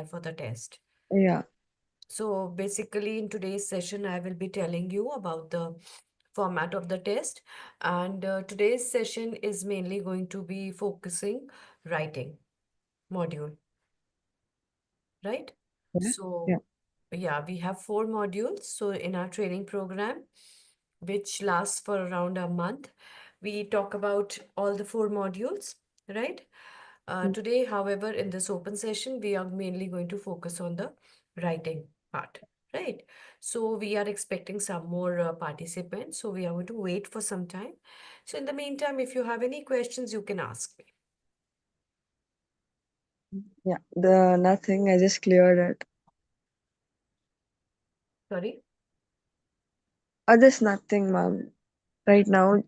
for the test. Yeah. So basically, in today's session, I will be telling you about the format of the test. And today's session is mainly going to be focusing writing module, right? Yeah. Yeah. So yeah, we have four modules. So in our training program, which lasts for around a month, we talk about all the four modules, right? Today, however, in this open session, we are mainly going to focus on the writing part, right? So we are expecting some more participants. So we are going to wait for some time. So in the meantime, if you have any questions, you can ask me. Yeah. The nothing. I just cleared it. Sorry. There's nothing, ma'am. Right now,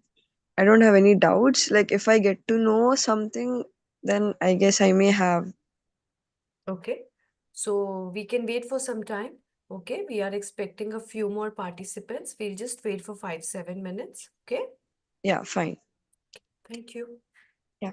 I don't have any doubts. Like if I get to know something, then I guess I may have. Okay. So we can wait for some time. Okay. We are expecting a few more participants. We'll just wait for 5, 7 minutes. Okay. Yeah. Fine. Thank you. Yeah.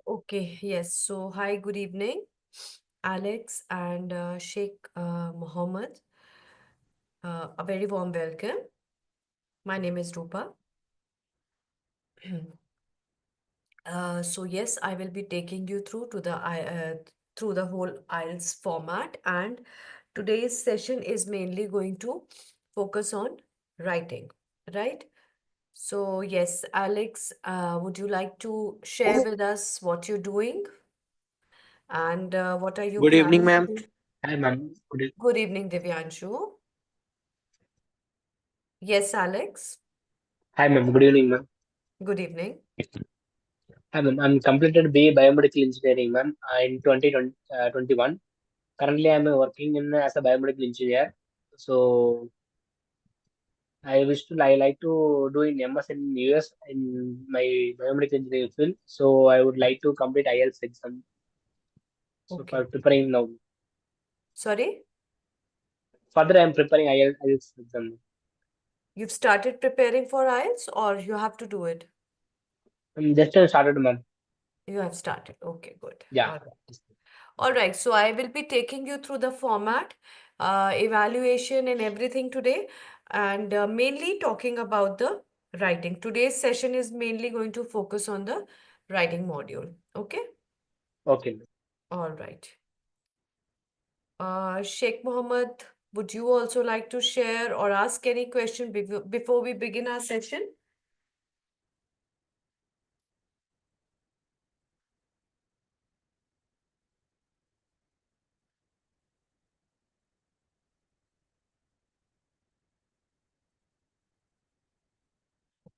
Okay. Yes. So, hi, good evening, Alex and Sheikh Mohammed. A very warm welcome. My name is Rupa. So yes, I will be taking you through to through the whole IELTS format, and today's session is mainly going to focus on writing, right? So yes, Alex, would you like to share with us what you're doing and what are you Good evening, planning to ma'am. do? Hi, ma'am. Good evening, Divyanshu. Yes, Alex. Hi, ma'am. Good evening, ma'am. Good evening. Hi, ma'am. I'm completed BA Biomedical Engineering, ma'am, in 2021. Currently, I'm working in as a biomedical engineer. So, I like to do in MS in US in my biomedical engineering field. So, I would like to complete IELTS exam. So, Okay. for preparing now. Sorry? Further, I am preparing IELTS exam. You've started preparing for IELTS or you have to do it? Just started, ma'am. You have started. Okay, good. Yeah. All right. All right. So I will be taking you through the format, evaluation, and everything today, and mainly talking about the writing. Today's session is mainly going to focus on the writing module. Okay. Okay, ma'am. All right. Sheikh Mohammed, would you also like to share or ask any question before we begin our session?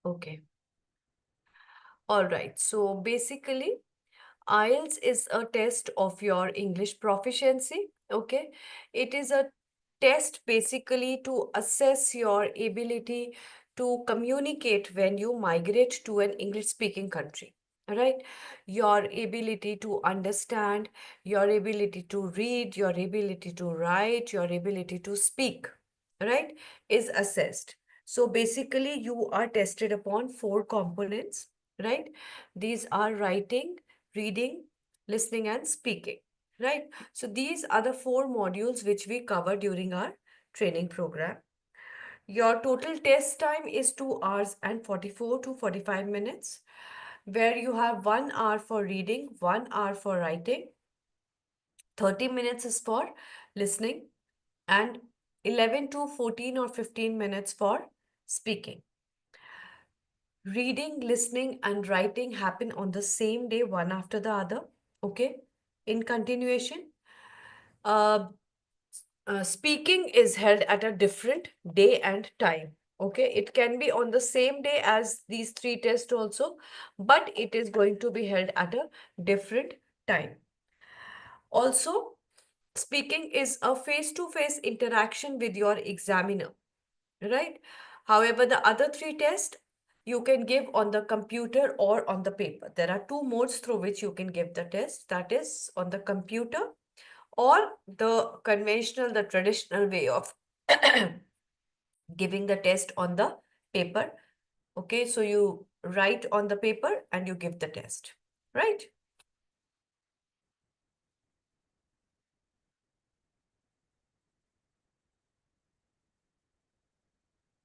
Okay. All right. So basically, IELTS is a test of your English proficiency. Okay. It is a test basically to assess your ability to communicate when you migrate to an English speaking country. Right? Your ability to understand, your ability to read, your ability to write, your ability to speak, right, is assessed. So basically, you are tested upon four components, right? These are writing, reading, listening, and speaking, right? So these are the four modules which we cover during our training program. Your total test time is 2 hours and 44 to 45 minutes, where you have 1 hour for reading, 1 hour for writing, 30 minutes is for listening, and 11 to 14 or 15 minutes for speaking. Reading, listening, and writing happen on the same day, one after the other. Okay. In continuation, uh, speaking is held at a different day and time. Okay. It can be on the same day as these three tests also, but it is going to be held at a different time. Also, speaking is a face-to-face interaction with your examiner, right? However, the other three tests you can give on the computer or on the paper. There are two modes through which you can give the test, that is on the computer or the conventional, the traditional way of giving the test on the paper. Okay, so you write on the paper and you give the test, right?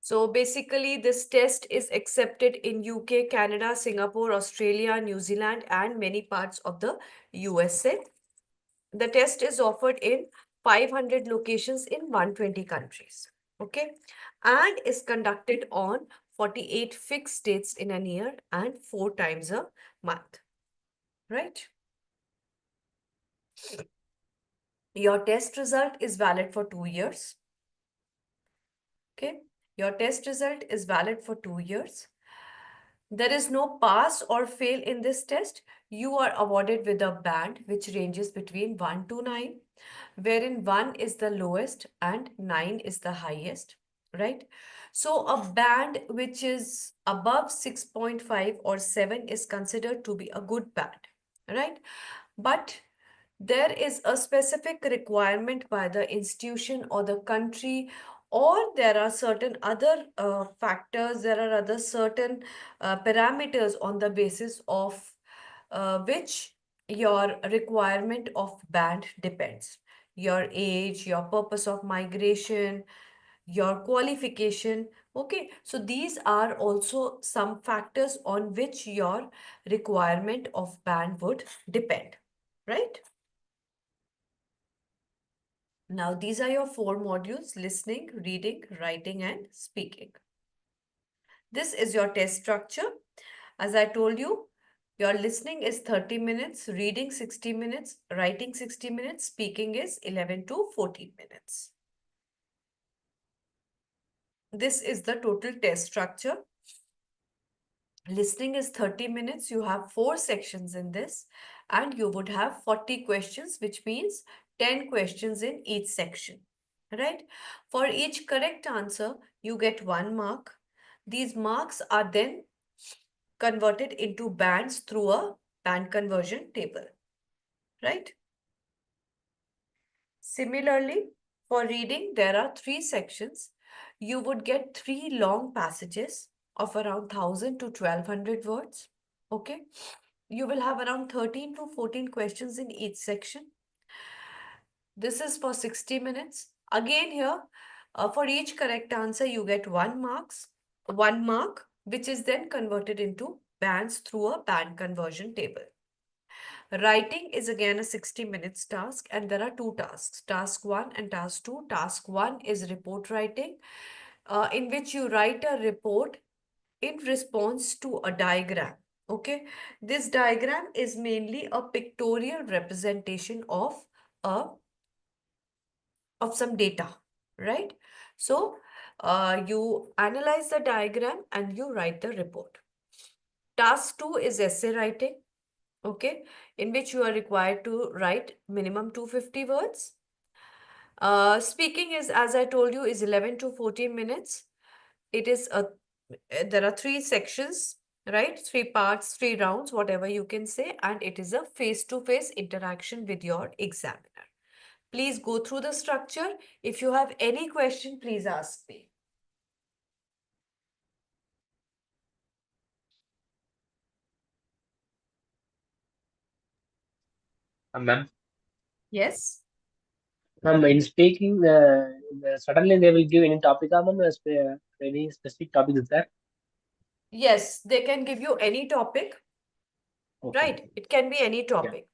So basically, this test is accepted in UK, Canada, Singapore, Australia, New Zealand, and many parts of the USA. The test is offered in 500 locations in 120 countries. Okay. And is conducted on 48 fixed dates in a year and 4 times a month. Right. Your test result is valid for 2 years. Okay. Your test result is valid for 2 years. There is no pass or fail in this test. You are awarded with a band which ranges between 1 to 9, wherein 1 is the lowest and 9 is the highest, right? So a band which is above 6.5 or 7 is considered to be a good band, right? But there is a specific requirement by the institution or the country, or there are certain other factors, there are other certain parameters on the basis of which your requirement of band depends. Your age, your purpose of migration, your qualification. Okay, so these are also some factors on which your requirement of band would depend, right? Now, these are your four modules: listening, reading, writing, and speaking. This is your test structure. As I told you, your listening is 30 minutes, reading 60 minutes, writing 60 minutes, speaking is 11 to 14 minutes. This is the total test structure. Listening is 30 minutes. You have 4 sections in this, and you would have 40 questions, which means 10 questions in each section, right? For each correct answer, you get 1 mark. These marks are then converted into bands through a band conversion table, right? Similarly, For reading, there are three sections. You would get three long passages of around 1000 to 1200 words. Okay. You will have around 13 to 14 questions in each section. This is for 60 minutes. Again, here, for each correct answer, you get 1 mark, which is then converted into bands through a band conversion table. Writing is again a 60 minutes task, and there are two tasks, task 1 and task 2. Task 1 is report writing, in which you write a report in response to a diagram. Okay, this diagram is mainly a pictorial representation a of some data, right? So you analyze the diagram and you write the report. Task 2 is essay writing, okay, in which you are required to write minimum 250 words. Speaking is, as I told you, is 11 to 14 minutes. It is there are three sections, right? Three parts, three rounds, whatever you can say, and it is a face-to-face interaction with your examiner. Please go through the structure. If you have any question, please ask me. Ma'am, Yes. in speaking, suddenly they will give any topic, ma'am, any specific topic is there? Yes, they can give you any topic, Okay, right? It can be any yeah, topic.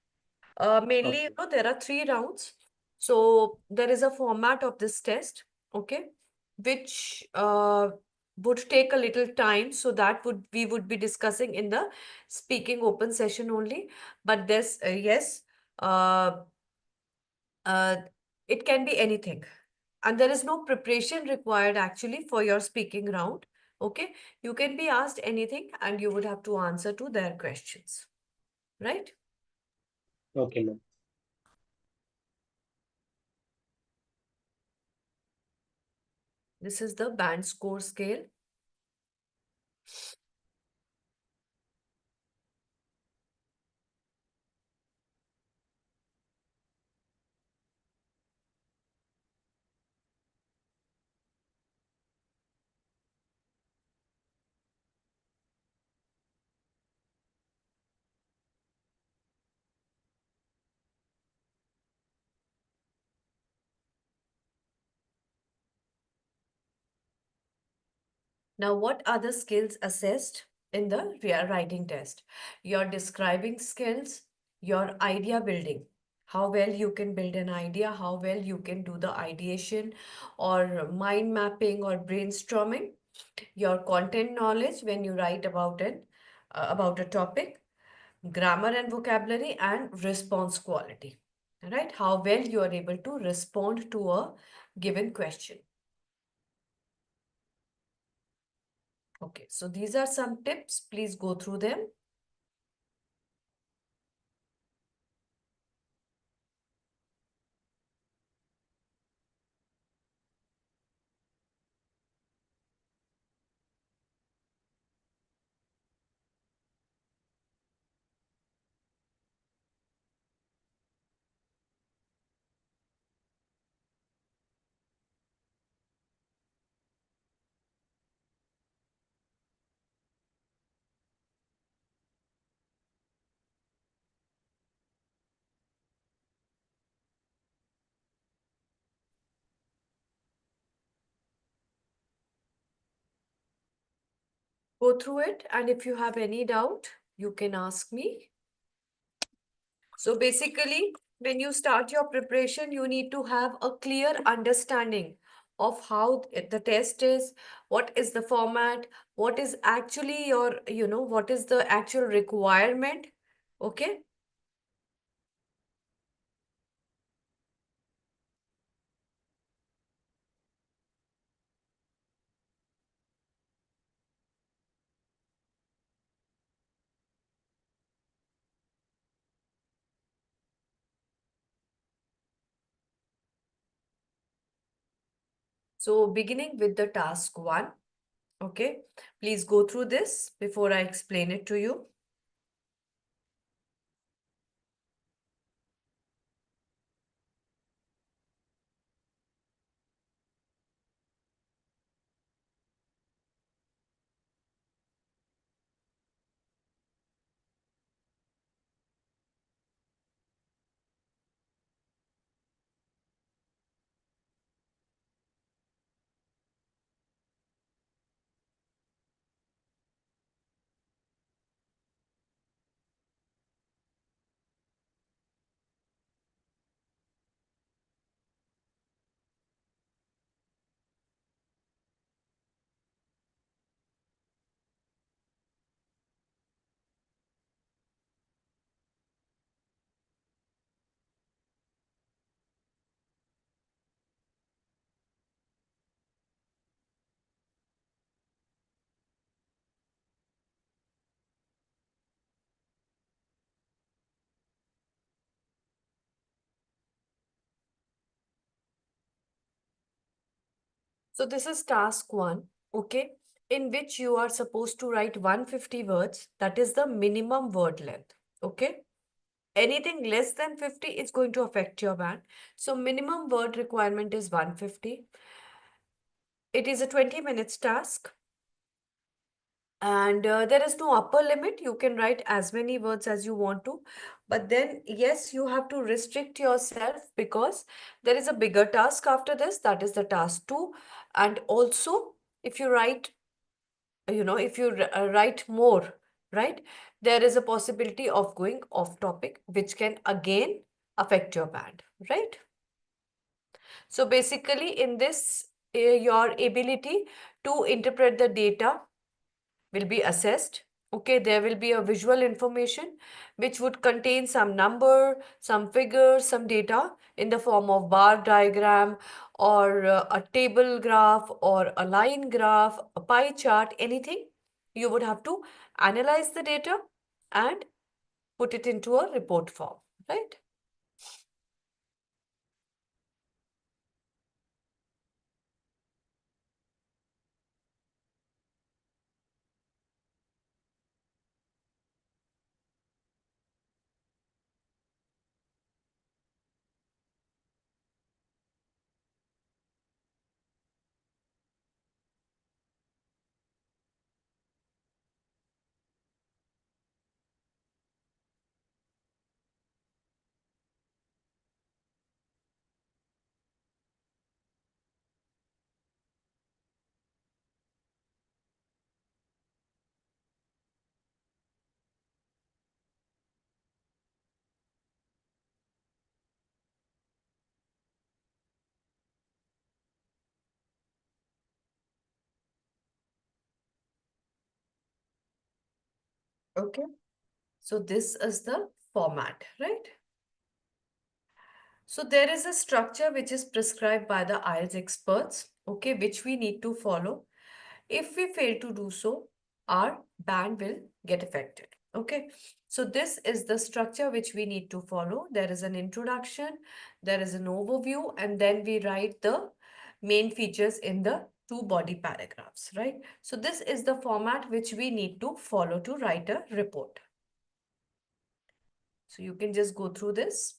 Mainly, okay, there are three rounds. So there is a format of this test, okay, which would take a little time. So that would we would be discussing in the speaking open session only. But this, yes, uh, uh, it can be anything. And there is no preparation required actually for your speaking round. Okay, you can be asked anything and you would have to answer to their questions, right? okay, ma'am. This is the band score scale. Now, what are the skills assessed in the writing test? Your describing skills, your idea building, how well you can build an idea, how well you can do the ideation or mind mapping or brainstorming, your content knowledge when you write about a topic, grammar and vocabulary, and response quality. Right? How well you are able to respond to a given question. Okay, so these are some tips. Please go through them. Go through it, and if you have any doubt, you can ask me. So basically, when you start your preparation, you need to have a clear understanding of how the test is, what is the format, what is actually what is the actual requirement. Okay. So beginning with the task 1, okay, please go through this before I explain it to you. So this is task one, okay, in which you are supposed to write 150 words. That is the minimum word length, okay? Anything less than 50 is going to affect your band. So minimum word requirement is 150. It is a 20 minutes task. And there is no upper limit. You can write as many words as you want to. But then, yes, you have to restrict yourself because there is a bigger task after this. That is the task two. And also, if you write, if you write more, right, there is a possibility of going off topic, which can again affect your band, right? So basically, in this, your ability to interpret the data will be assessed. Okay, there will be a visual information which would contain some number, some figures, some data in the form of bar diagram or a table graph or a line graph, a pie chart, anything. You would have to analyze the data and put it into a report form, right? Okay. So this is the format, right? So there is a structure which is prescribed by the IELTS experts, okay, which we need to follow. If we fail to do so, our band will get affected. Okay, so this is the structure which we need to follow. There is an introduction, there is an overview, and then we write the main features in the two body paragraphs, right? So this is the format which we need to follow to write a report. So you can just go through this.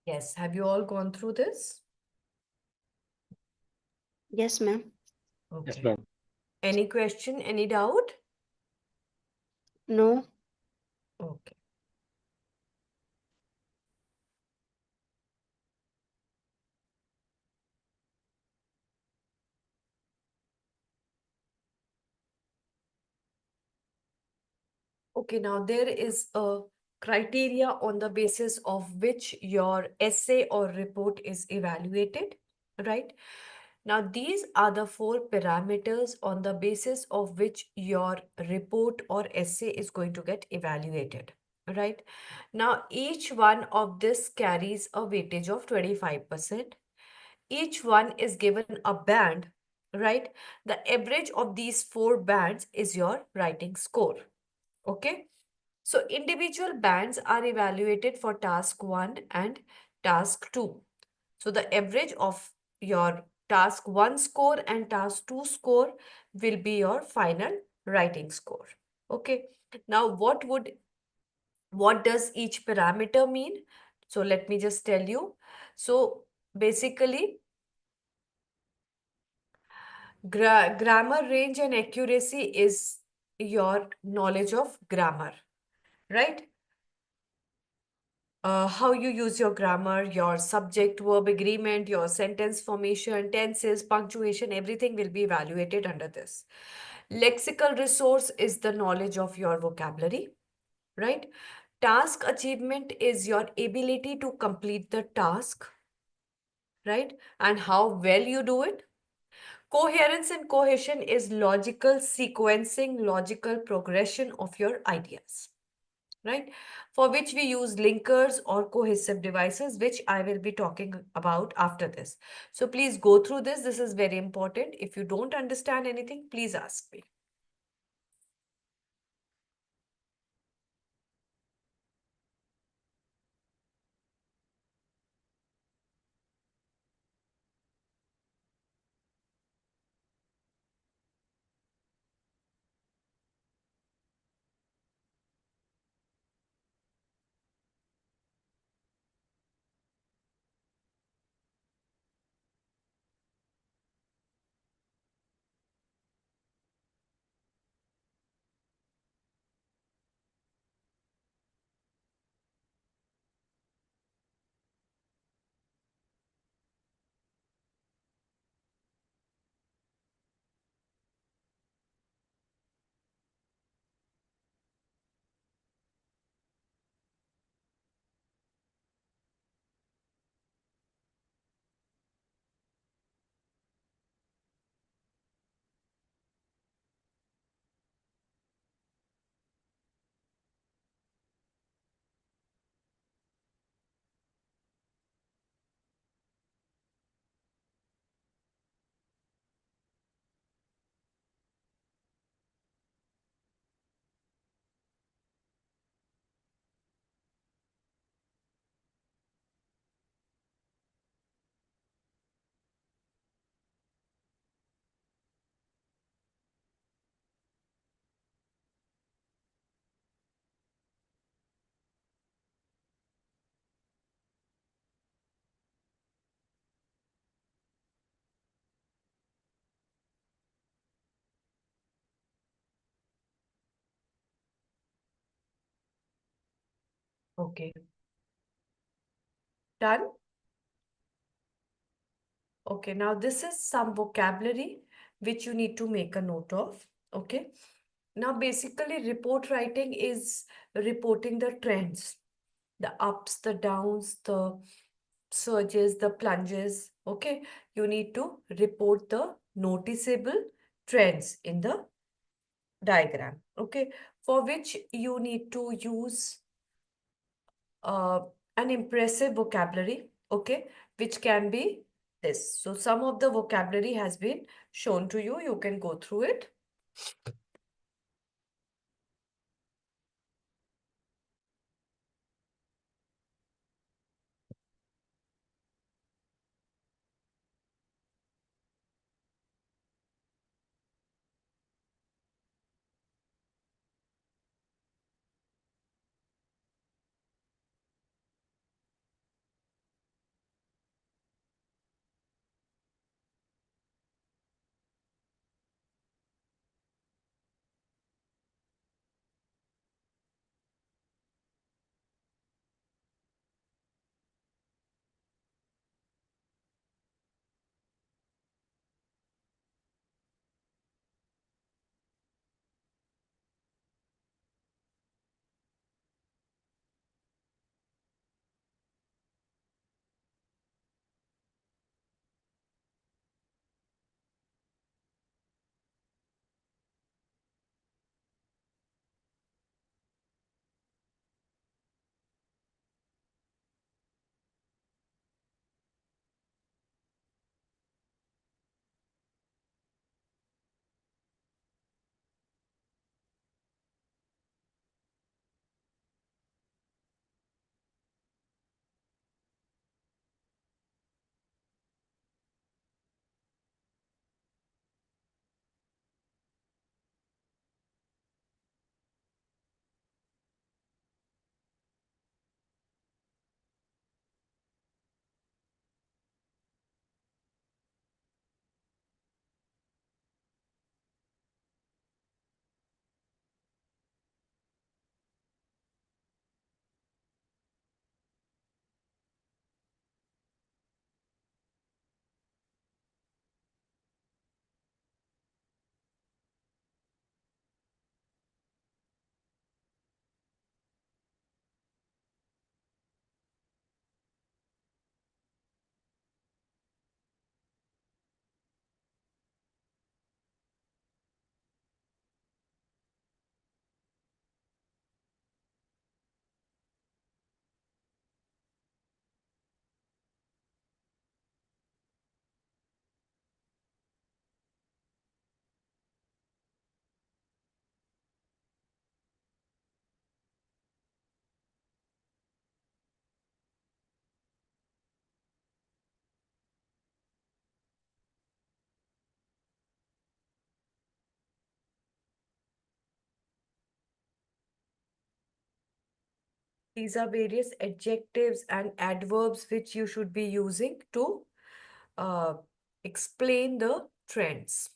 Yes, have you all gone through this? Yes, ma'am. Yes, Okay. ma'am. Any question, any doubt? No. Okay. Okay, now there is a criteria on the basis of which your essay or report is evaluated, right? Now, these are the four parameters on the basis of which your report or essay is going to get evaluated, right? Now, each one of this carries a weightage of 25%. Each one is given a band, right? The average of these four bands is your writing score. Okay. So individual bands are evaluated for task 1 and task 2. So the average of your task 1 score and task 2 score will be your final writing score. Okay. Now what does each parameter mean? So let me just tell you. So basically grammar range and accuracy is your knowledge of grammar, right? How you use your grammar, your subject verb agreement, your sentence formation, tenses, punctuation, everything will be evaluated under this. Lexical resource is the knowledge of your vocabulary, right? Task achievement is your ability to complete the task, right? And how well you do it. Coherence and cohesion is logical sequencing, logical progression of your ideas, right? For which we use linkers or cohesive devices, which I will be talking about after this. So please go through this. This is very important. If you don't understand anything, please ask me. Okay, done? Okay, now this is some vocabulary which you need to make a note of. Okay. Now, basically, report writing is reporting the trends, the ups, the downs, the surges, the plunges. Okay. You need to report the noticeable trends in the diagram. Okay. For which you need to use uh, an impressive vocabulary. Okay. Which can be this. So, some of the vocabulary has been shown to you. You can go through it. These are various adjectives and adverbs which you should be using to uh, explain the trends.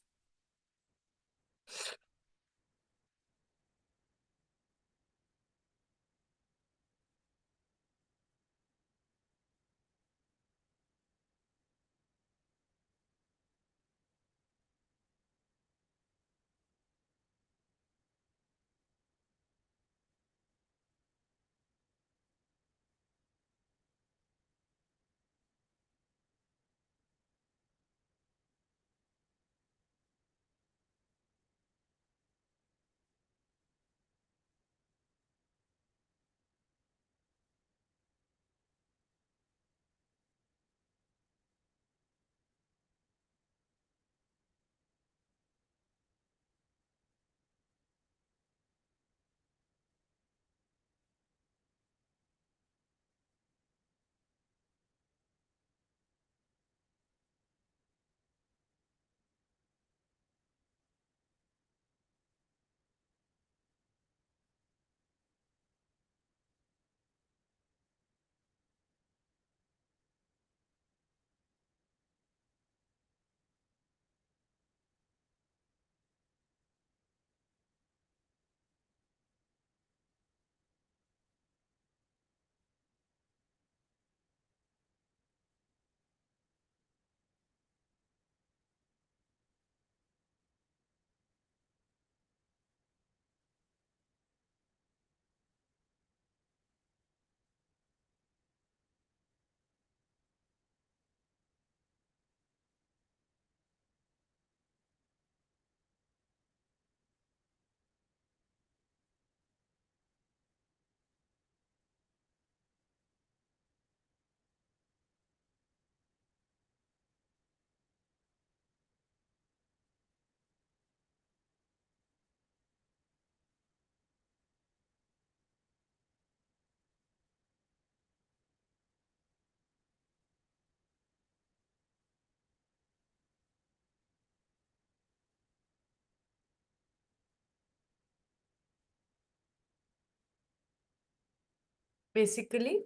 Basically,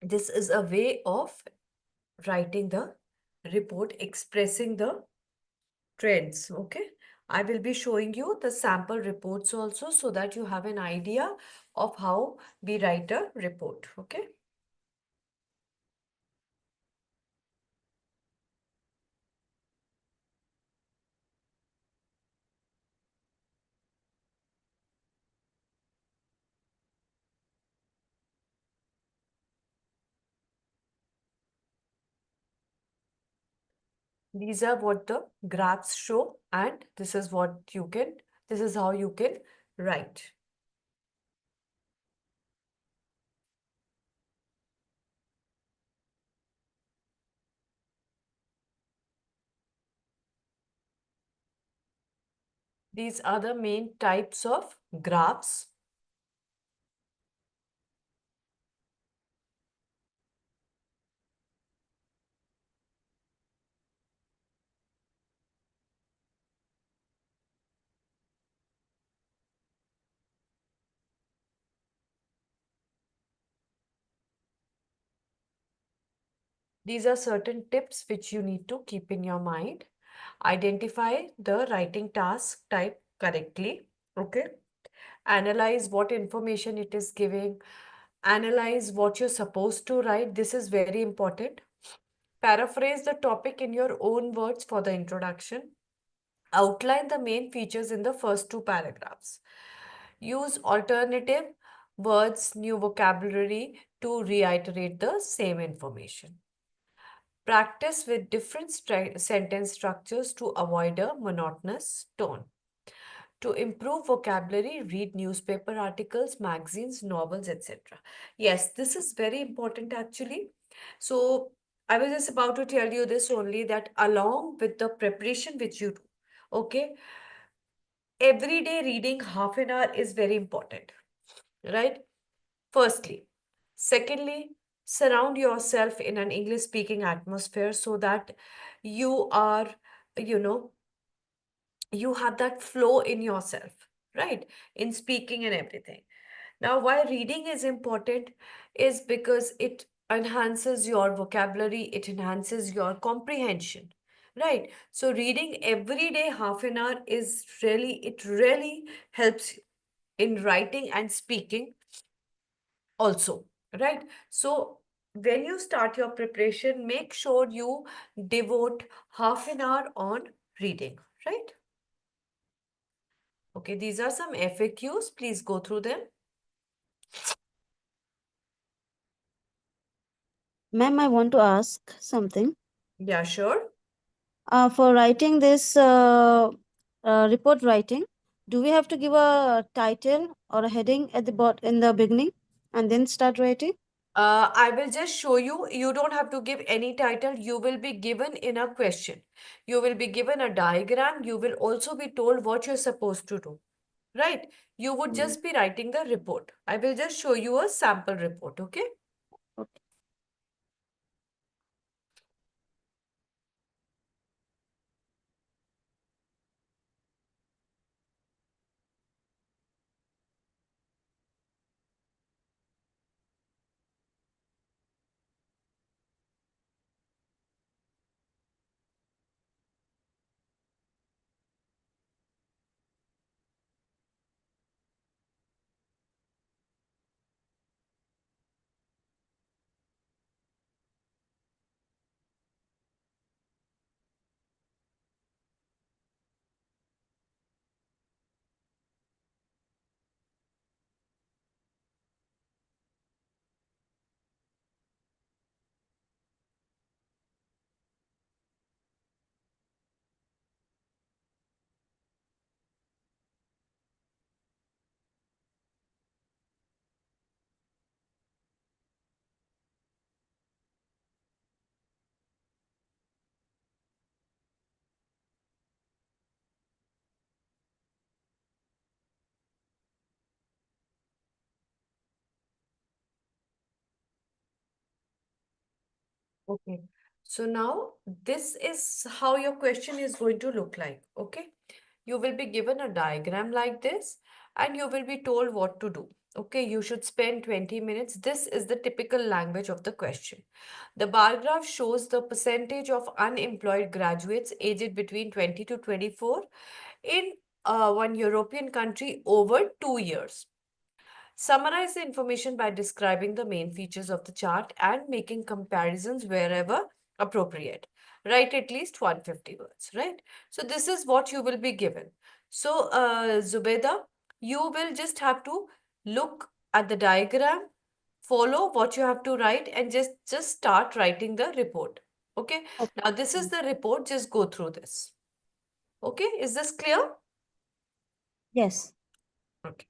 this is a way of writing the report, expressing the trends. Okay. I will be showing you the sample reports also so that you have an idea of how we write a report. Okay. These are what the graphs show, and this is how you can write. These are the main types of graphs. These are certain tips which you need to keep in your mind. Identify the writing task type correctly. Okay. Analyze what information it is giving. Analyze what you're supposed to write. This is very important. Paraphrase the topic in your own words for the introduction. Outline the main features in the first two paragraphs. Use alternative words, new vocabulary to reiterate the same information. Practice with different sentence structures to avoid a monotonous tone. To improve vocabulary, read newspaper articles, magazines, novels, etc. Yes, this is very important actually. So, I was just about to tell you this only, that along with the preparation which you do, okay, every day reading half an hour is very important, right? Firstly. Secondly, surround yourself in an English speaking atmosphere so that you are, you know, you have that flow in yourself, right? In speaking and everything. Now, why reading is important is because it enhances your vocabulary, it enhances your comprehension, right? So, reading every day half an hour is it really helps in writing and speaking also, right? So, when you start your preparation, make sure you devote half an hour on reading, right? Okay, these are some FAQs. Please go through them. Ma'am, I want to ask something. Yeah, sure. For writing this report writing, do we have to give a title or a heading at the in the beginning and then start writing? I will just show you. You don't have to give any title. You will be given in a question. You will be given a diagram. You will also be told what you're supposed to do. Right? You would Mm, just be writing the report. I will just show you a sample report. Okay? okay. Okay. So now this is how your question is going to look like. Okay. You will be given a diagram like this and you will be told what to do. Okay. You should spend 20 minutes. This is the typical language of the question. The bar graph shows the percentage of unemployed graduates aged between 20 to 24 in one European country over 2 years. Summarize the information by describing the main features of the chart and making comparisons wherever appropriate. Write at least 150 words, right? So this is what you will be given. So Zubeda, you will just have to look at the diagram, follow what you have to write and just start writing the report. Okay. Okay. Now this is the report. Just go through this. Okay. Is this clear? Yes. Okay.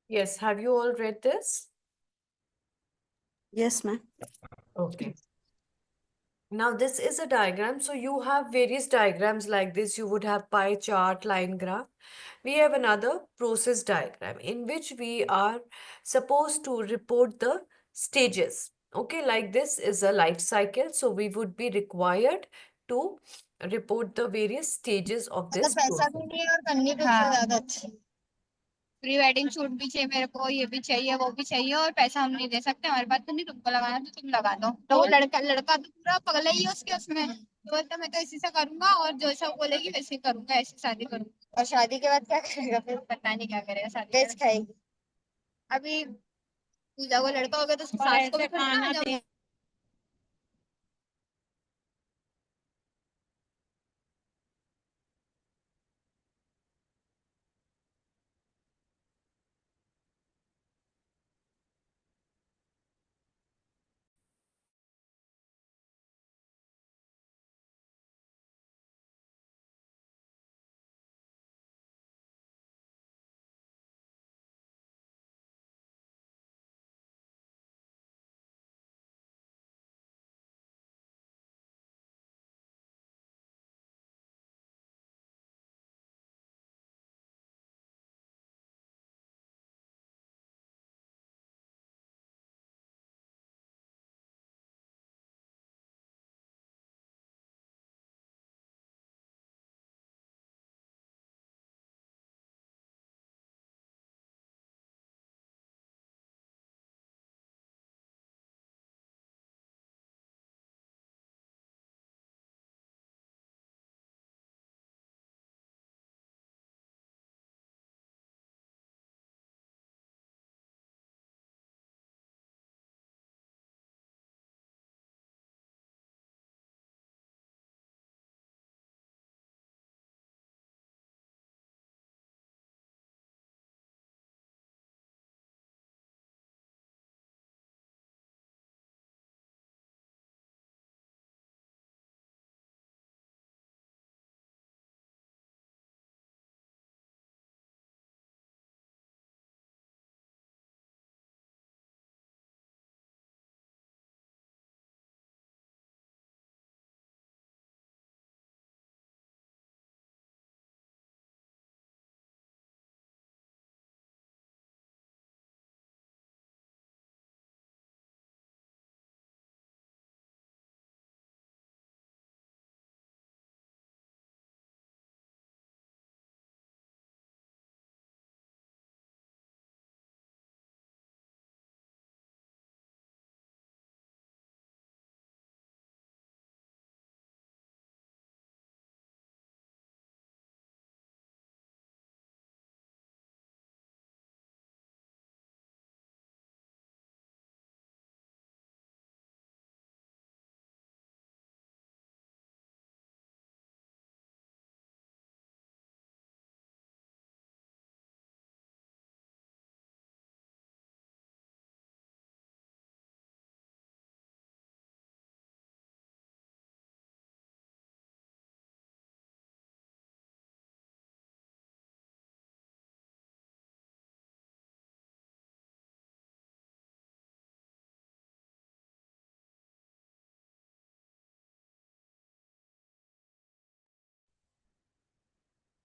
Yes, have you all read this? Yes, ma'am. Okay. Now, this is a diagram. So you have various diagrams like this. You would have pie chart, line graph. We have another process diagram in which we are supposed to report the stages. Okay, like this is a life cycle. So we would be required to report the various stages of अगर this पैसा भी process. नहीं है और करनी भी उससे ज्यादा अच्छी प्री वेडिंग शूट भी चाहिए मेरे को ये भी चाहिए वो भी चाहिए और पैसा हम नहीं दे सकते हमारे पास तो नहीं तुमको लगाना तो तुम लगा दो तो वो लड़का लड़का तो पूरा पगला ही है उसके उसमें तो बोलता मैं तो इसी से करूंगा और जो सब बोलेगी वैसे ही करूंगा ऐसी शादी करूंगा और शादी के बाद क्या करेगा फिर पता नहीं क्या करेगा शादी वेज खाएगी अभी पूजा को लड़का हो गया तो उसकी सास को भी खाना दे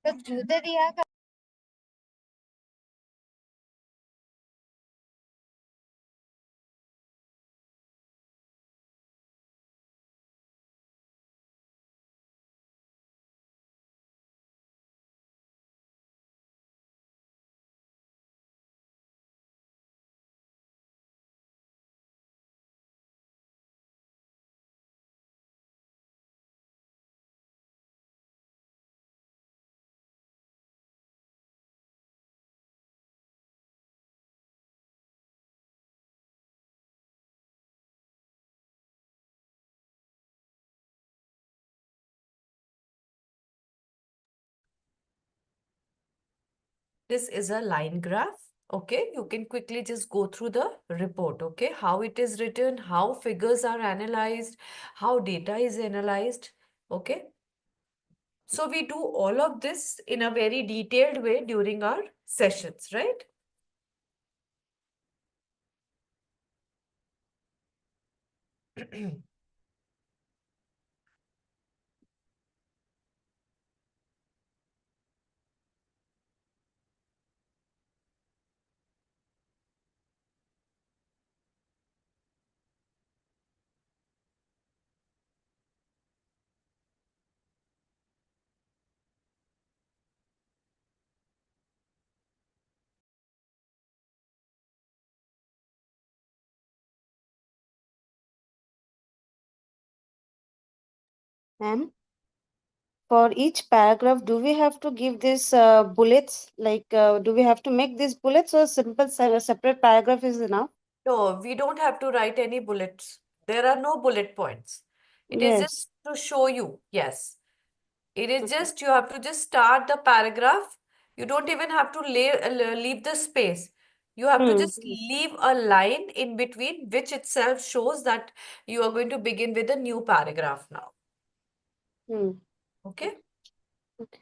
तो जूते दिया This is a line graph. Okay, you can quickly just go through the report. Okay, how it is written, how figures are analyzed, how data is analyzed. Okay, so we do all of this in a very detailed way during our sessions, right? Ma'am, for each paragraph, do we have to give this bullets? Like, do we have to make these bullets, or simple separate paragraph is enough? No, we don't have to write any bullets. There are no bullet points. It is Yes. just to show you. Yes. It is Okay. just, you have to just start the paragraph. You don't even have to leave the space. You have to Hmm. just leave a line in between, which itself shows that you are going to begin with a new paragraph now. Hmm. Okay? Okay.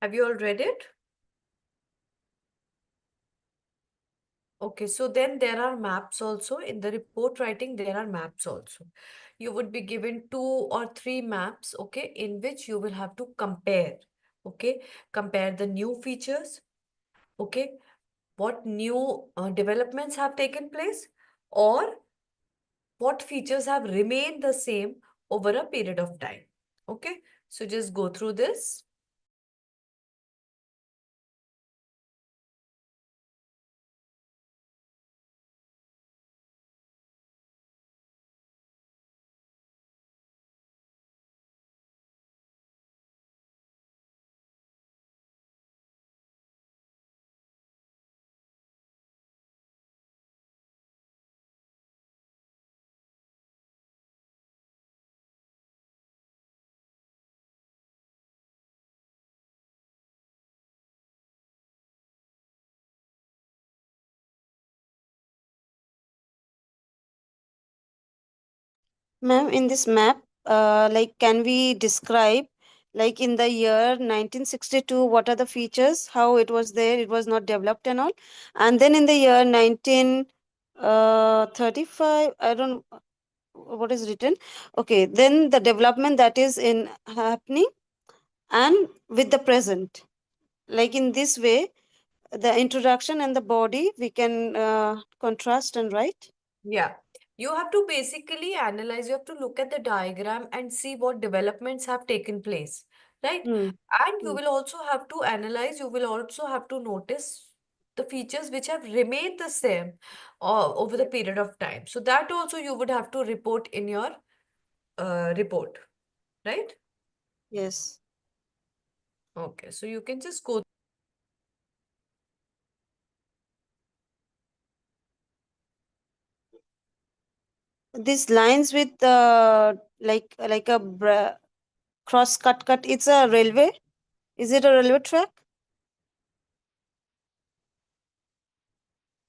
Have you all read it? Okay, so then there are maps also. In the report writing, there are maps also. You would be given 2 or 3 maps, okay, in which you will have to compare, okay, compare the new features, okay, what new developments have taken place, or what features have remained the same over a period of time. Okay, so just go through this. Ma'am, in this map, like, can we describe, like, in the year 1962, what are the features, how it was there, it was not developed and all, and then in the year 1935, I don't what is written. Okay, then the development that is in happening, and with the present, like in this way, the introduction and the body we can contrast and write. Yeah, you have to basically analyze, you have to look at the diagram and see what developments have taken place, right? Hmm. And you Hmm. will also have to analyze, you will also have to notice the features which have remained the same over the period of time. So that also you would have to report in your report, right? Yes. Okay, so you can just go. These lines with like a cross cut, it's a railway. Is it a railway track?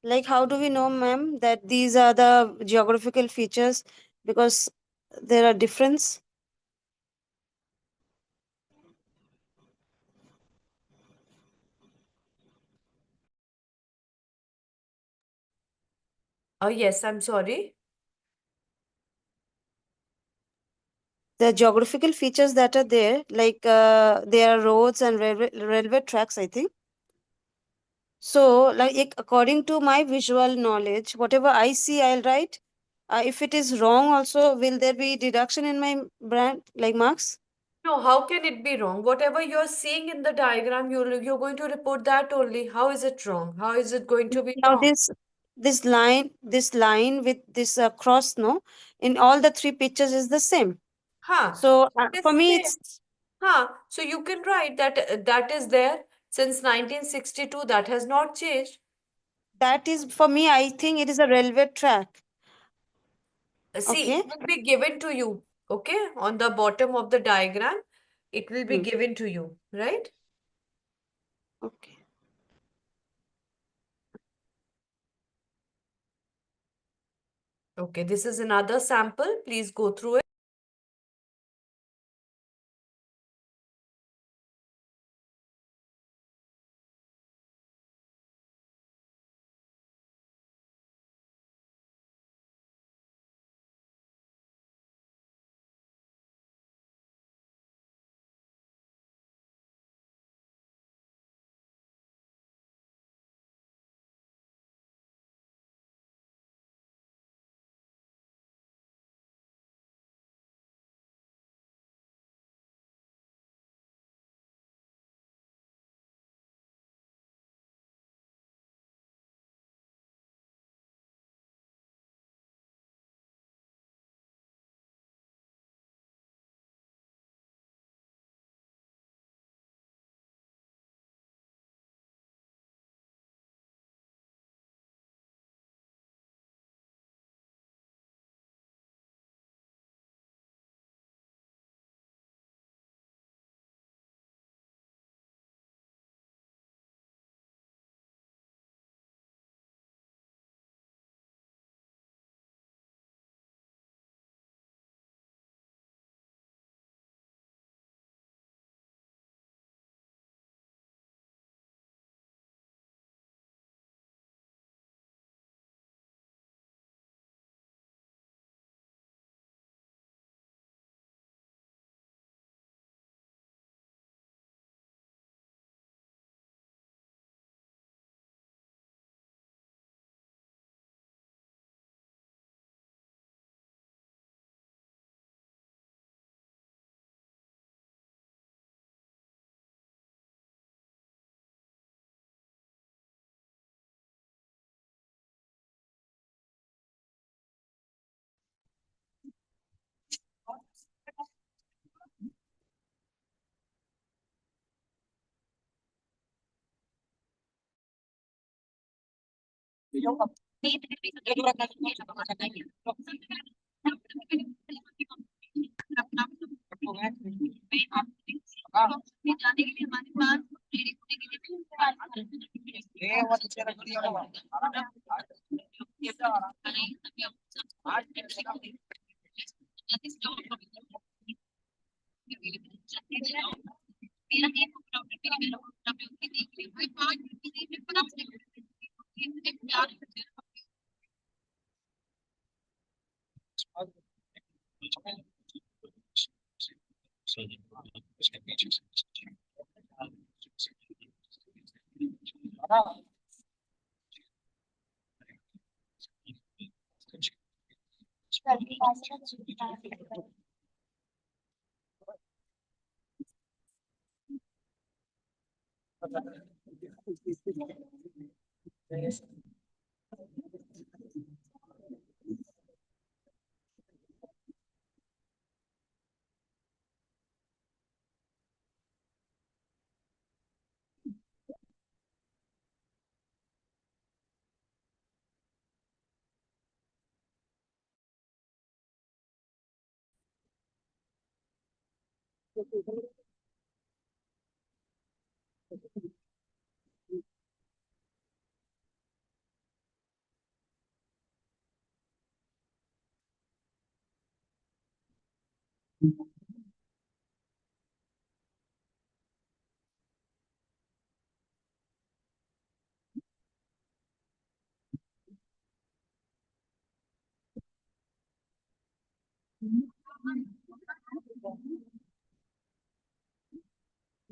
Like, how do we know, ma'am, that these are the geographical features because there are difference. Yes, I'm sorry. The geographical features that are there, like there are roads and railway tracks, I think. So, like according to my visual knowledge, whatever I see, I'll write. If it is wrong, also, will there be deduction in my brand like marks? No, how can it be wrong? Whatever you're seeing in the diagram, you're going to report that only. How is it wrong? How is it going to be Now wrong? this line with this cross, no, in all the three pictures is the same. Huh. So It for is me, same. it's Huh. So you can write that that is there since 1962. That has not changed. that is for me. I think it is a railway track. See, Okay. it will be given to you. Okay. On the bottom of the diagram, it will be Hmm. given to you, right? Okay. Okay. This is another sample. Please go through it.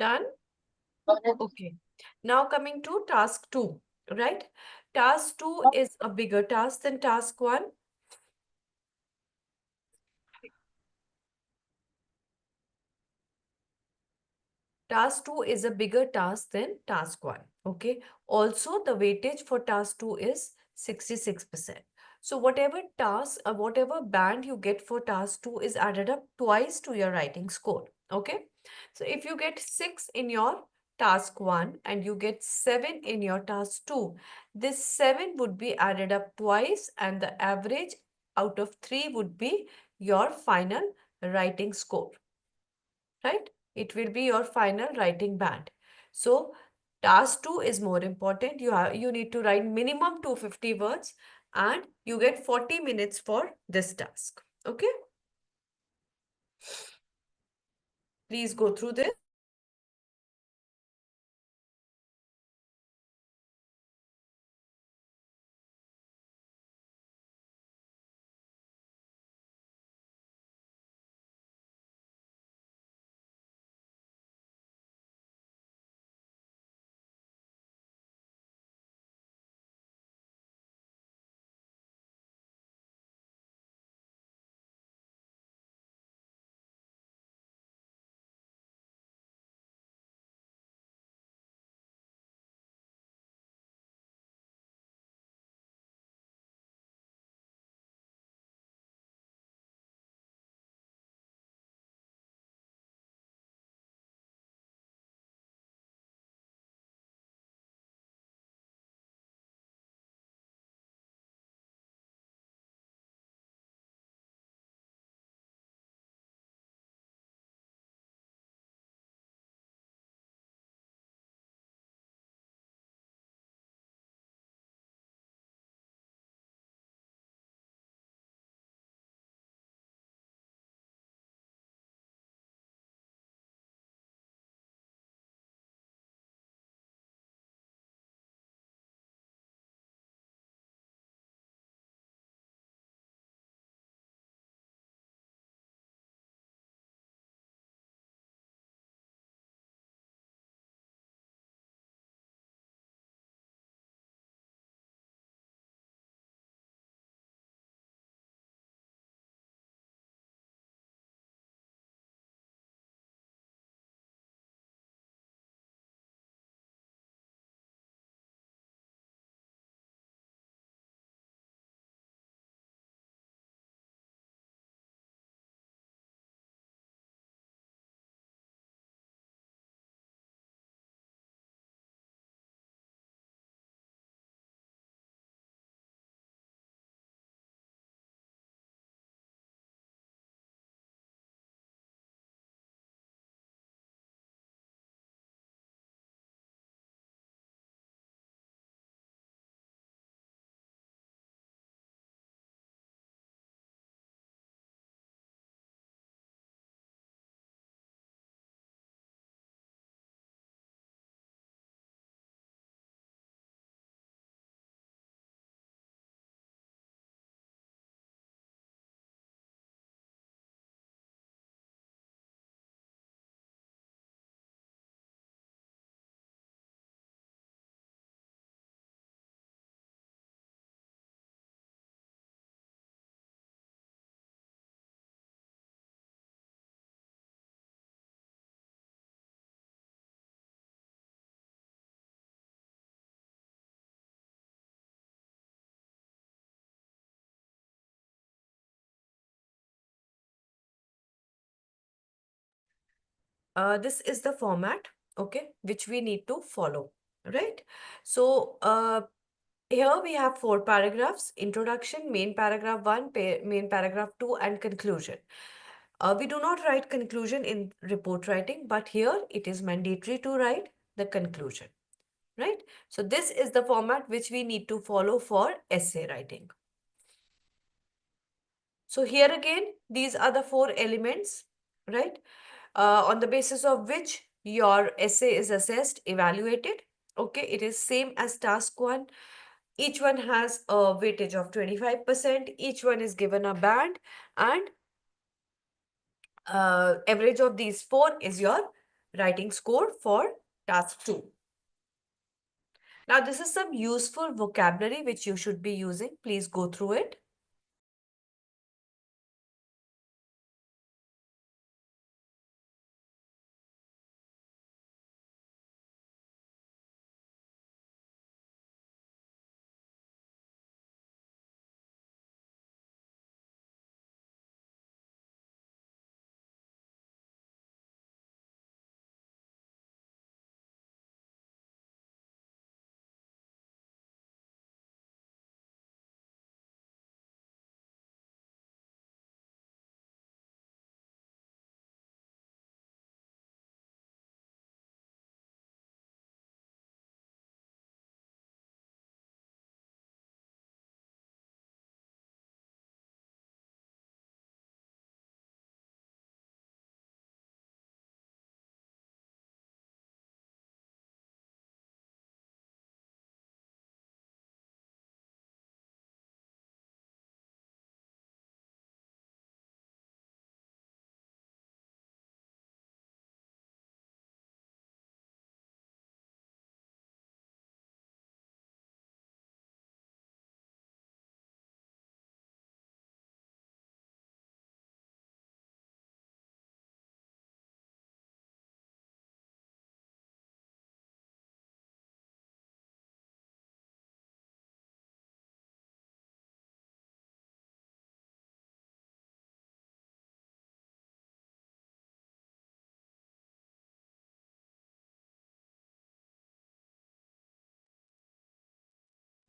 Done? Okay. Now coming to task 2, right? Task 2 is a bigger task than task 1. Task 2 is a bigger task than task 1. Okay. Also, the weightage for task 2 is 66%. So whatever task or whatever band you get for task 2 is added up twice to your writing score. Okay. So if you get 6 in your task 1 and you get 7 in your task 2, this 7 would be added up twice and the average out of 3 would be your final writing score, right? It will be your final writing band. So task 2 is more important. You need to write minimum 250 words and you get 40 minutes for this task. Okay? Please go through this. This is the format, okay, which we need to follow, right? So here we have 4 paragraphs: introduction, main paragraph 1, main paragraph 2, and conclusion. We do not write conclusion in report writing, but here it is mandatory to write the conclusion, right? So this is the format which we need to follow for essay writing. So here again, these are the 4 elements, right? On the basis of which your essay is assessed, evaluated. Okay, it is same as task 1. Each one has a weightage of 25%. Each one is given a band, and average of these 4 is your writing score for task 2. Now, this is some useful vocabulary which you should be using. Please go through it.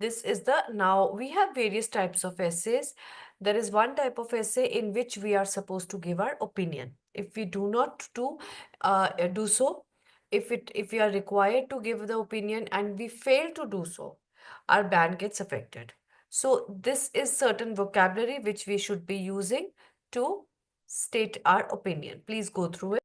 This is the now we have various types of essays. There is one type of essay in which we are supposed to give our opinion. If we do not do so, if we are required to give the opinion and we fail to do so, our band gets affected. So this is certain vocabulary which we should be using to state our opinion. Please go through it.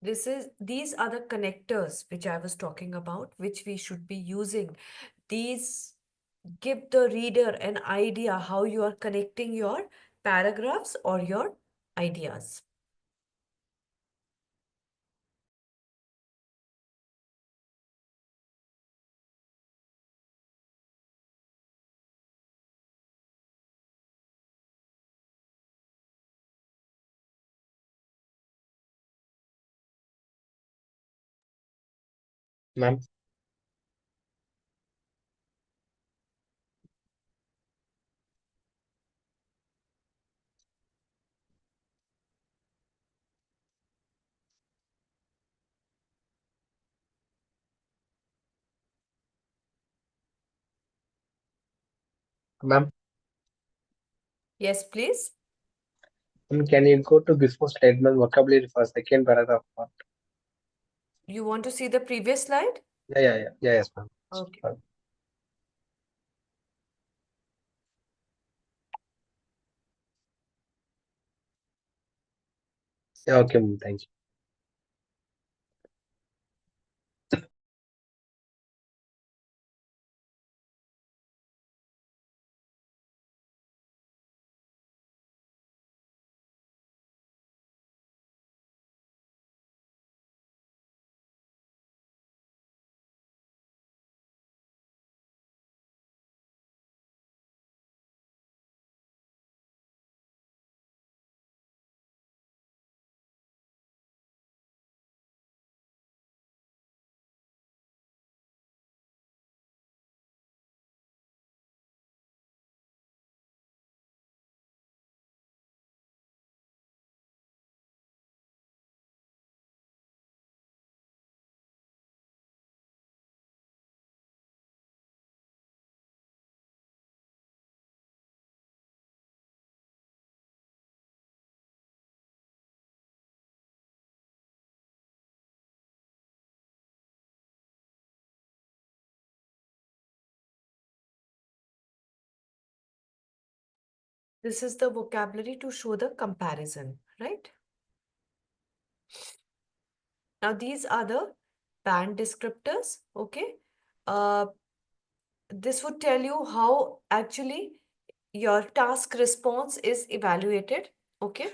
These are the connectors which I was talking about, which we should be using. These give the reader an idea how you are connecting your paragraphs or your ideas. Ma'am. Ma'am. Yes, please. Can you go to before statement vocabulary for second paragraph part? You want to see the previous slide? Yeah, yes, ma'am. Okay. Yeah, okay, ma'am. Thank you. This is the vocabulary to show the comparison, right? Now these are the band descriptors, okay? Uh, this would tell you how actually your task response is evaluated, okay?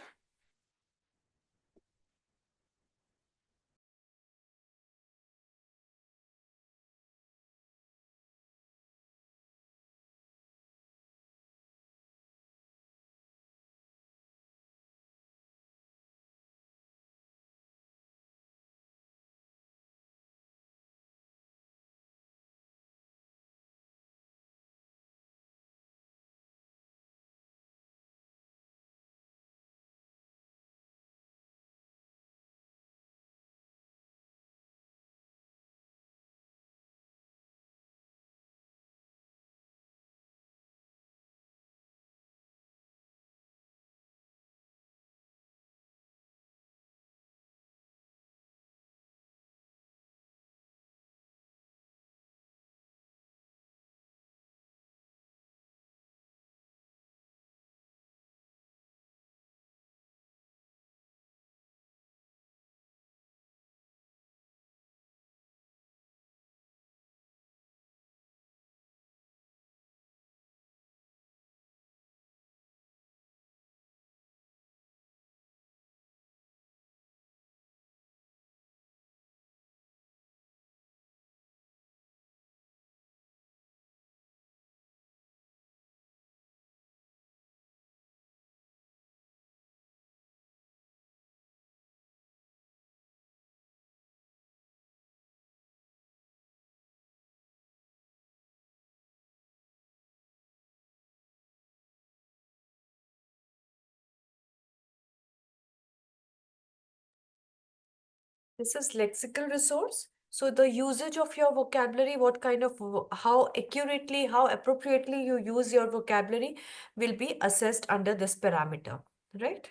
This is lexical resource. So the usage of your vocabulary, what kind of, how accurately, how appropriately you use your vocabulary will be assessed under this parameter, right?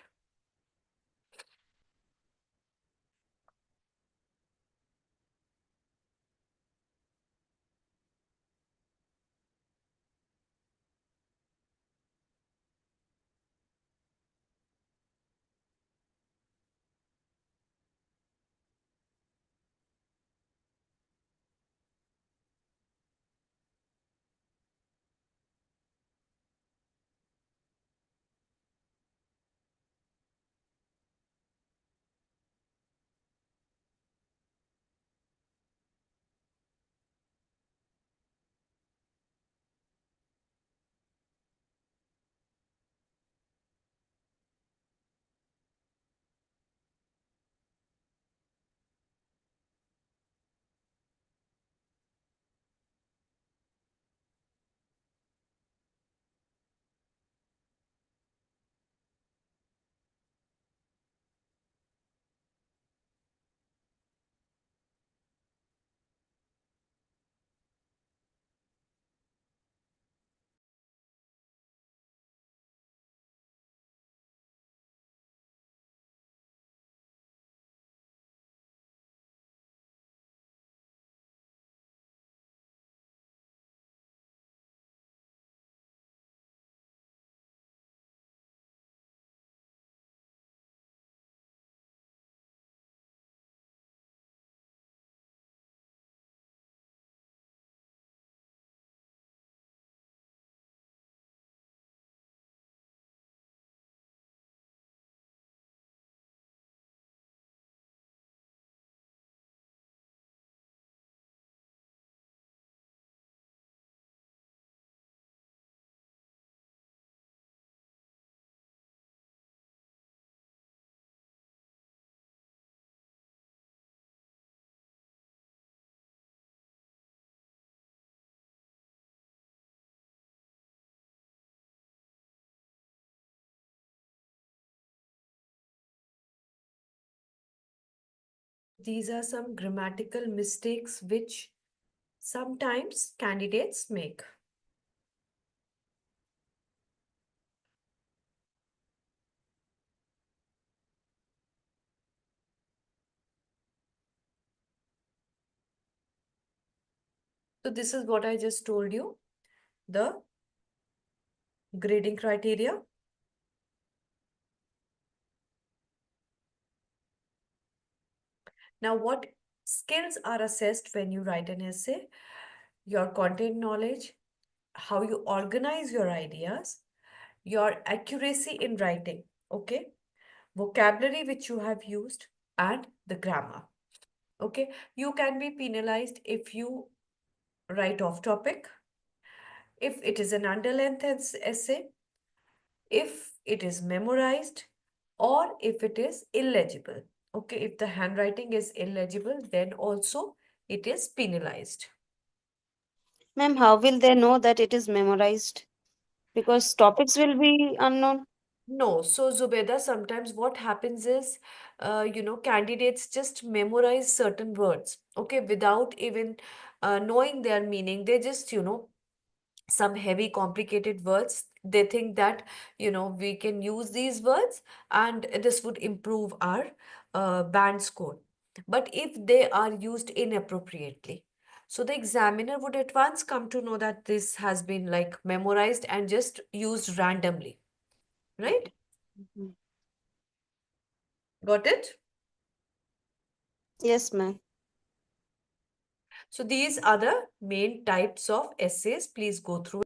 These are some grammatical mistakes which sometimes candidates make. So this is what I just told you, the grading criteria. Now, what skills are assessed when you write an essay? Your content knowledge, how you organize your ideas, your accuracy in writing, okay? Vocabulary which you have used, and the grammar, okay? You can be penalized if you write off topic, if it is an underlength essay, if it is memorized, or if it is illegible. Okay, if the handwriting is illegible, then also it is penalized. Ma'am, how will they know that it is memorized? Because topics will be unknown. No, so Zubeda, sometimes what happens is, candidates just memorize certain words, okay, without even knowing their meaning. They just, some heavy complicated words, they think that we can use these words and this would improve our band score, but if they are used inappropriately, so the examiner would at once come to know that this has been like memorized and just used randomly, right? Mhm. Got it? Yes, ma'am. So these are the main types of essays. Please go through.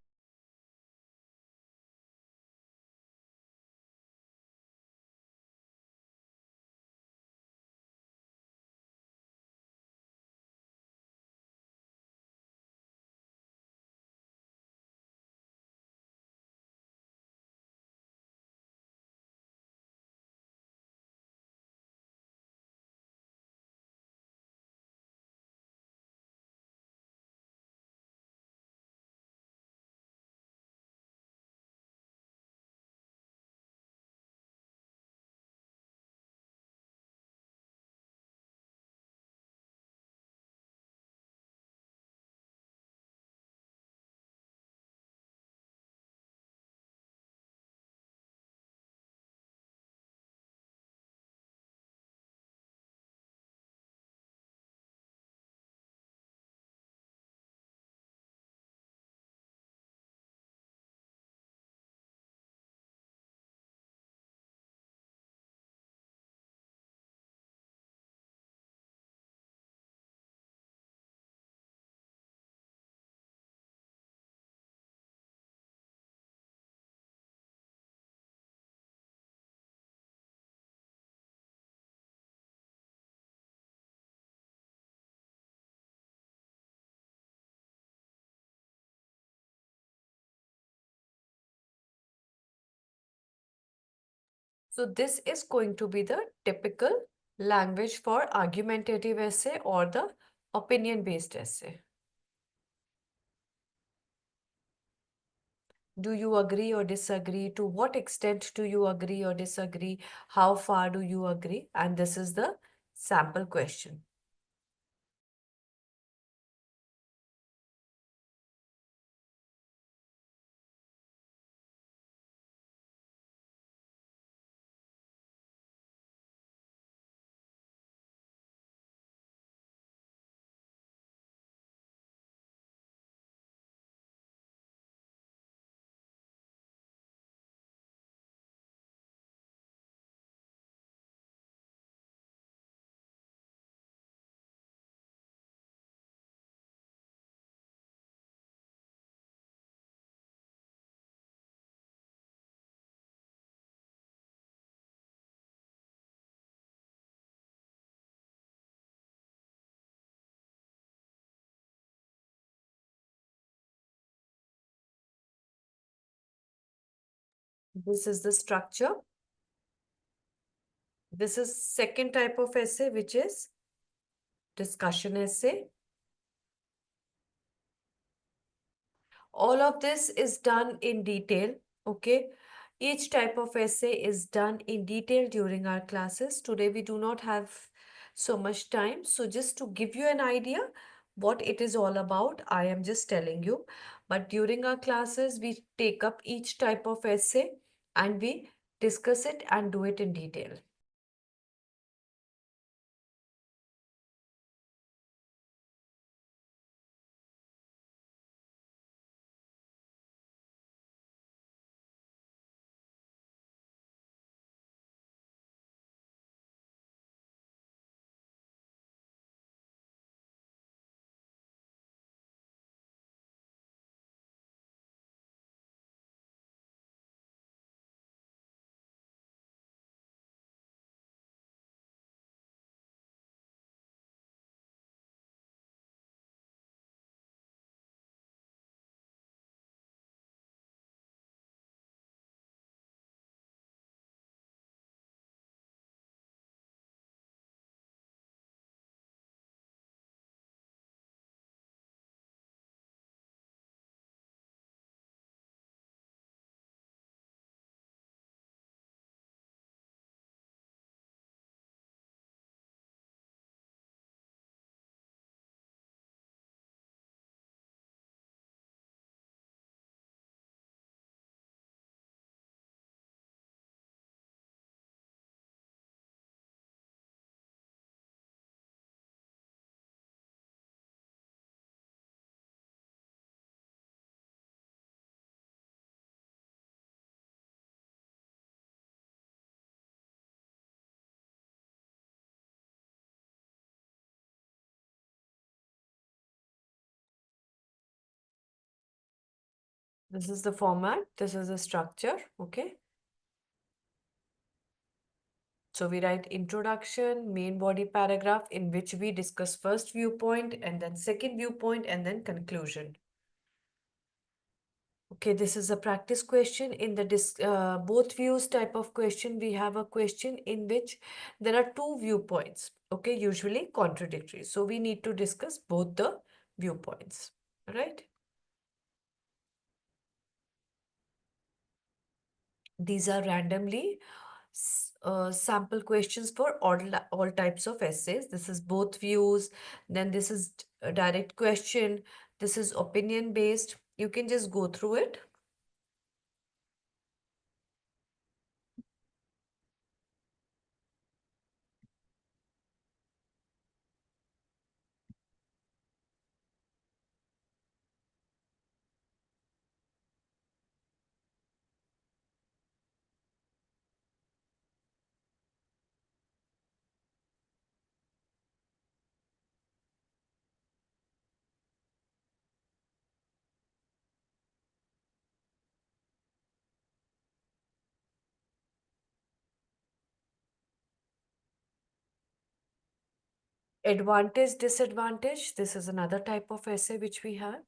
So this is going to be the typical language for argumentative essay or the opinion-based essay. Do you agree or disagree? To what extent do you agree or disagree? How far do you agree? And this is the sample question. This is the structure. This is second type of essay, which is discussion essay. All of this is done in detail, okay? Each type of essay is done in detail during our classes. Today, we do not have so much time. So just to give you an idea what it is all about, I am just telling you. But during our classes, we take up each type of essay and we discuss it and do it in detail. This is the format, this is the structure, okay? So we write introduction, main body paragraph in which we discuss first viewpoint and then second viewpoint and then conclusion. Okay, this is a practice question. In the both views type of question, we have a question in which there are two viewpoints, okay, usually contradictory. So we need to discuss both the viewpoints, right? These are randomly sample questions for all types of essays. This is both views, then this is a direct question, this is opinion based. You can just go through it. Advantage, disadvantage. This is another type of essay which we have.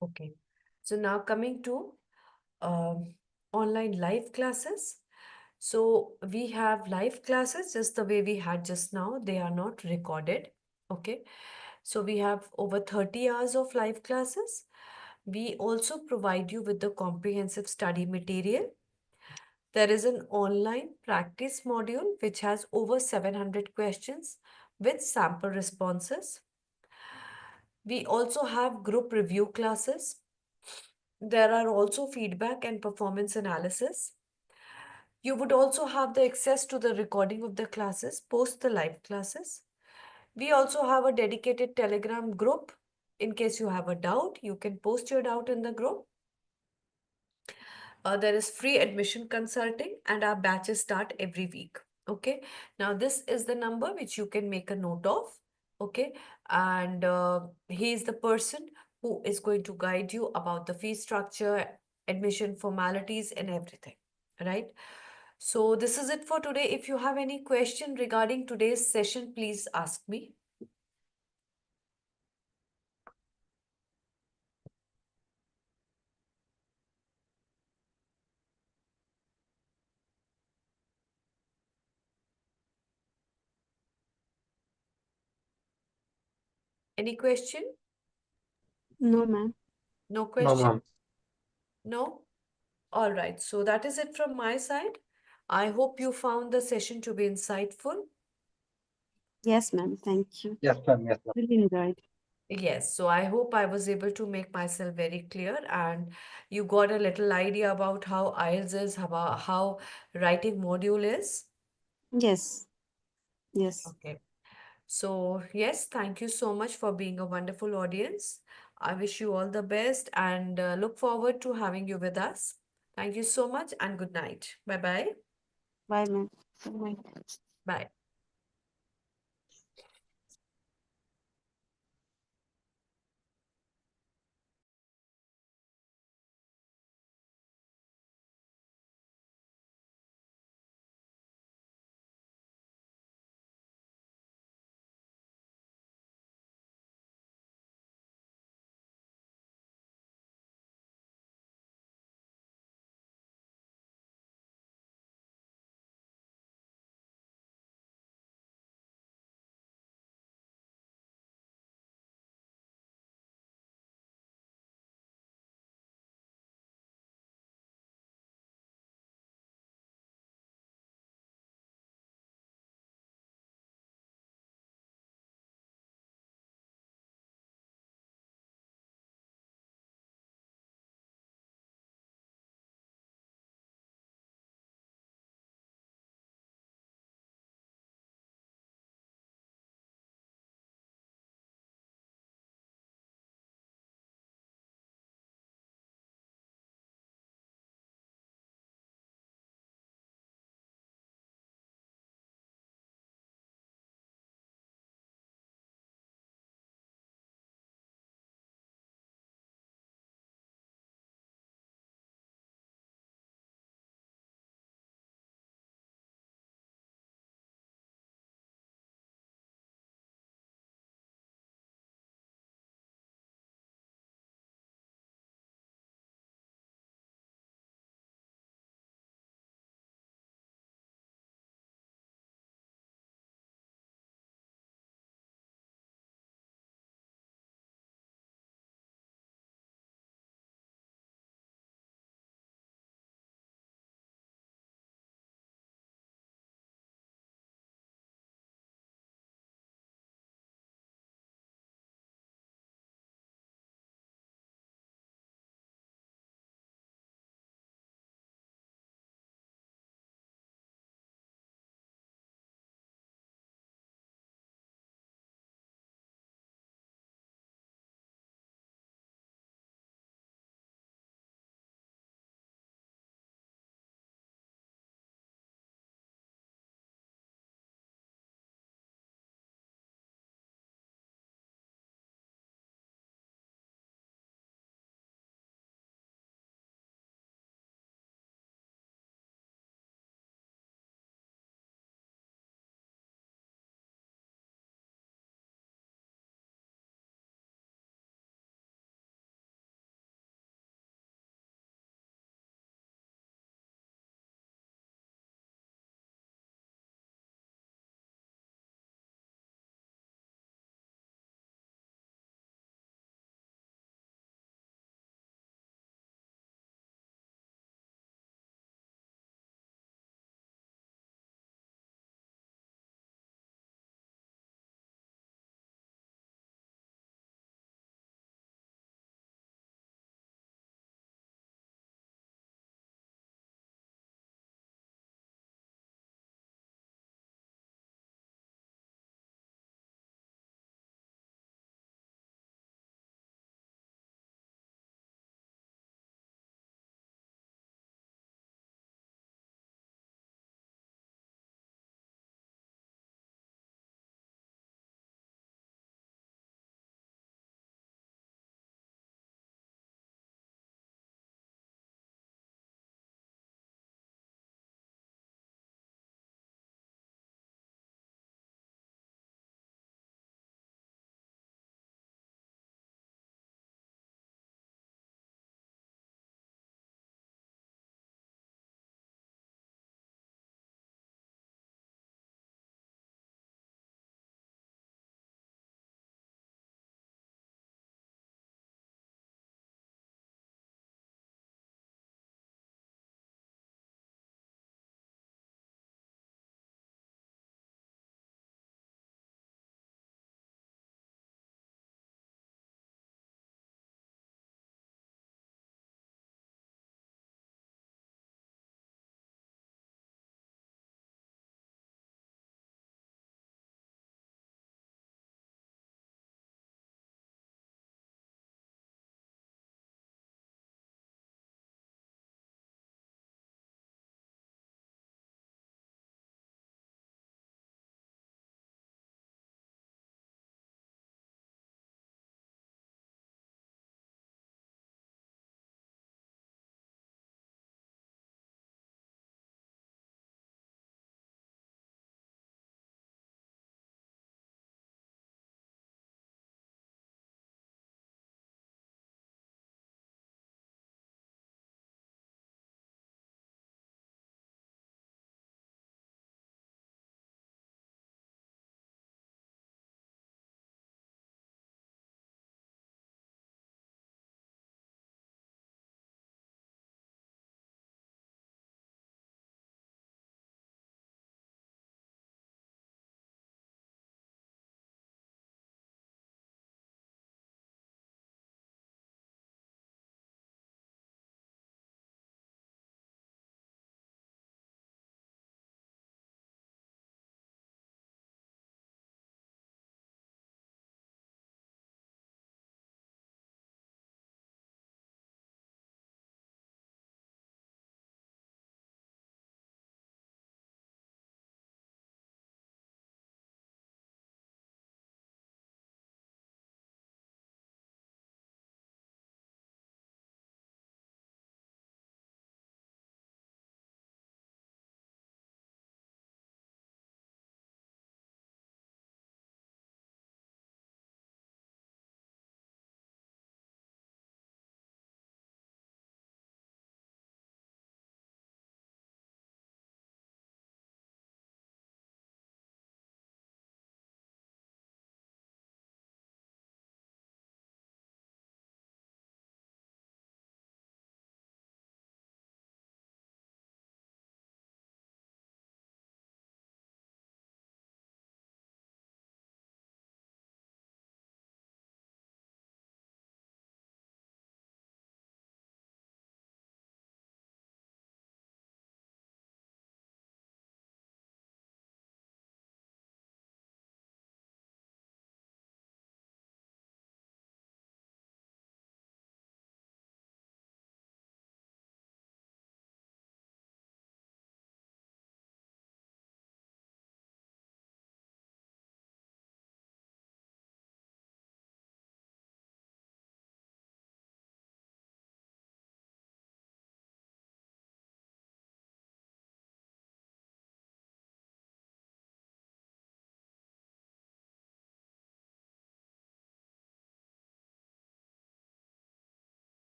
Okay. So now coming to online live classes. So we have live classes just the way we had just now. They are not recorded. Okay. So we have over 30 hours of live classes. We also provide you with the comprehensive study material. There is an online practice module which has over 700 questions with sample responses. We also have group review classes. There are also feedback and performance analysis. You would also have the access to the recording of the classes post the live classes. We also have a dedicated Telegram group. In case you have a doubt, you can post your doubt in the group. There is free admission consulting and our batches start every week. Okay, now this is the number which you can make a note of. Okay, and he is the person who is going to guide you about the fee structure, admission formalities, and everything. Right? So, this is it for today. If you have any question regarding today's session, please ask me. Any question? No, ma'am. No No, question? ma'am. No? All right. So, that is it from my side. I hope you found the session to be insightful. Yes, ma'am. Thank you. Yes, ma'am. Yes, ma'am. Really enjoyed. Yes, so I hope I was able to make myself very clear and you got a little idea about how IELTS is, how writing module is. Yes. Yes. Okay. So, yes, thank you so much for being a wonderful audience. I wish you all the best and look forward to having you with us. Thank you so much and good night. Bye bye. Bye, ma'am. Bye. Bye.